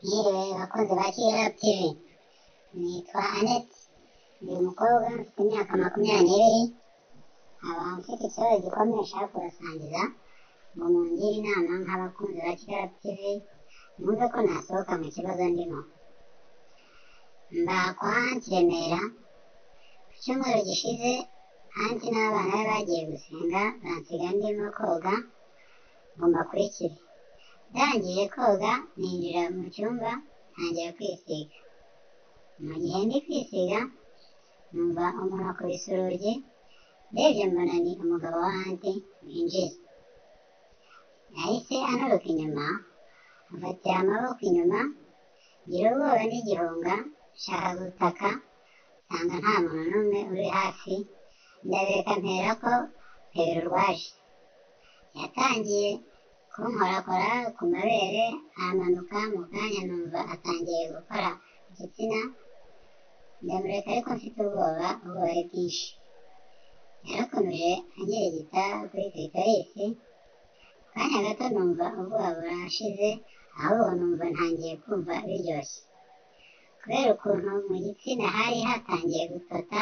Mwiriwe bakunzi ba Kigera TV, nitwa Annette, ndi umukobwa mfite imyaka 22, nkaba mfite ikibazo gikomeye nshaka kubasangiza ngo mungire inama nk'abakunzi ba Kigera TV mwumve ko nasohoka mu kibazo ndimo. Mba kwa Anti Remera, ku cyumweru gishize Anti n'abana be bagiye gusenga bansiga ndimo koga ngo mbakurikire. Ndangije koga ninjira mu cyumba ntangira kwisiga. Mu gihe ndi kwisiga numva umuntu akubise urugi, ndebye mbona ni umugabo wa Anti winjiye. Yahise anturuka inyuma, amfatira amaboko inyuma, ngira ubwoba n'igihunga, nshaka gutaka nsanga nta muntu n'umwe uri hafi, ndabireka mperako mpera urwaje. Yatangiye kunkorakora ku mabere, aramanuka, mu kanya numva atangiye gukora igitsina, ndamureka ariko mfite ubwoba ari bwinshi. Yarakomeje anyerigita kuri clitoris, kanya gato numva ubwoba burashize, ahubwo numva ntangiye kumva biryoshye. Kubera ukuntu mu gitsina hari hatangiye gutota,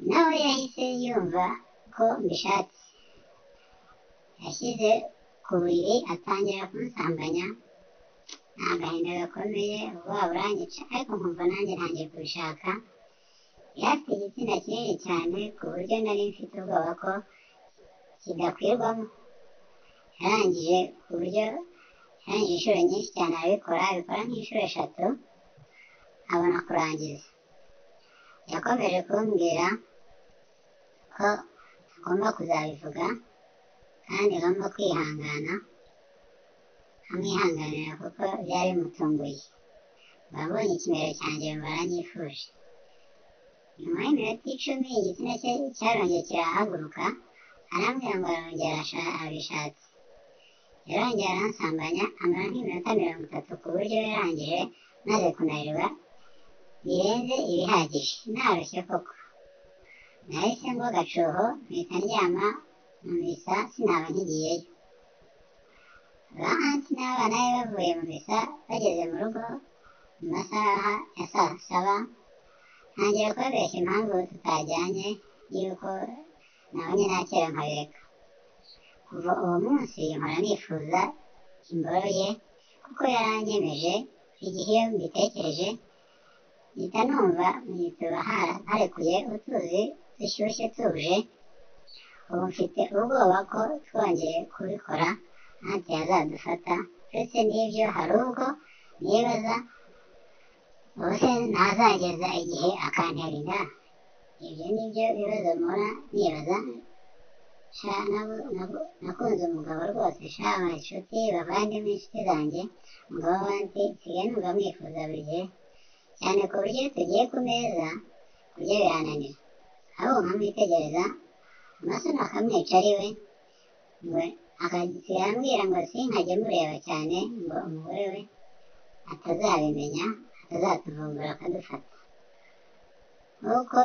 nawe yahise yumva ko mbishatse. Yashyize ku buriri atangira kunsambanya, ni agahinda gakomeye, ubwoba buranyica, ariko nkumva nanjye ntangiye kubishaka. Yari afite igitsina kinini cyane ku buryo nari mfite ubwoba ko kidakwirwamo. Yarangije inshuro nyinshi cyane abikora nk'inshuro 3, abona kurangiza. Yakomeje kumbwira ko agomba kuzabivuga kandi agomba kwihangana, amwihanganira kuko byari bimutunguye. Babonye ikimero cyanjye baranyifuje. Nyuma y'iminota 10 igitsina cye cyarongeye kirahaguruka, arambwira ngo arongera abishatse. Yarongera aransambanya amara nk'iminota 30 ku buryo yarangije maze kunanirwa birenze ibihagije, narushye koko. Nahise ngo gacuho mpita ndyama mu misa, sinaba nkigiyeyo. Ba Anti n'abana be bavuye mu misa bageze mu rugo mu masaha ya saa 7, ntangira kubabeshya impamvu tutajyanye yuko nabonye nakera nkabireka. Kuva uwo munsi mpora nifuza imboro ye kuko yaranyemeje. Igihe iyo mbitekereje mpita numva mu gituba harekuye utuzi dushyushye tuje. Ubu mfite ubwoba ko twongeye kubikora Anti yazadufata. Uretse n'ibyo hari ubwo nibaza ubuse ntazageza igihe akantera inda. Ibyo nibyo bibazo mpora nibaza. Nakunze umugabo rwose, inshuti, bavandimwe, inshuti zanjye, umugabo wa Anti nsigaye numva mwifuza buri gihe cyane ku buryo tugiye ku meza kurya birananira, ahubwo nkamwitegereza amasoni akamwica ari we, ngo akasigaye ambwira ngo sinkajye mureba cyane ngo umugore we atazabimenya, atazatuvumbura akadufata. Nk'uko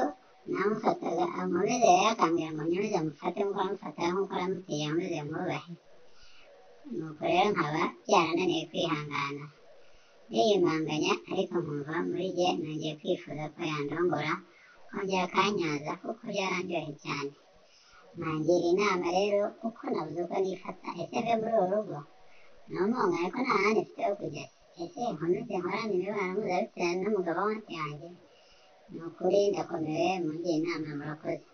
namufataga ankomeze, rero akambwira ngo nkomeze mufate nk'uko namufataga, nk'uko namuteye nkomeze mwubahe. Nuko rero nkaba byarananiye kwihangana, ndiyumanganya, ariko nkumva muri jye nongeye kwifuza ko yandongora, kongera akanyaza kuko byarandyoheye cyane. Mwangira inama rero uko nabuze uko nifata. Ese mve muri uru rugo nomonga ariko nta handi mfite ho kujya? Ese nkomeze nkorane imibonano mpuzabitsina n'umugabo wa Anti yanjye? Ni ukuri ndakomewe, mungire inama, murakoze.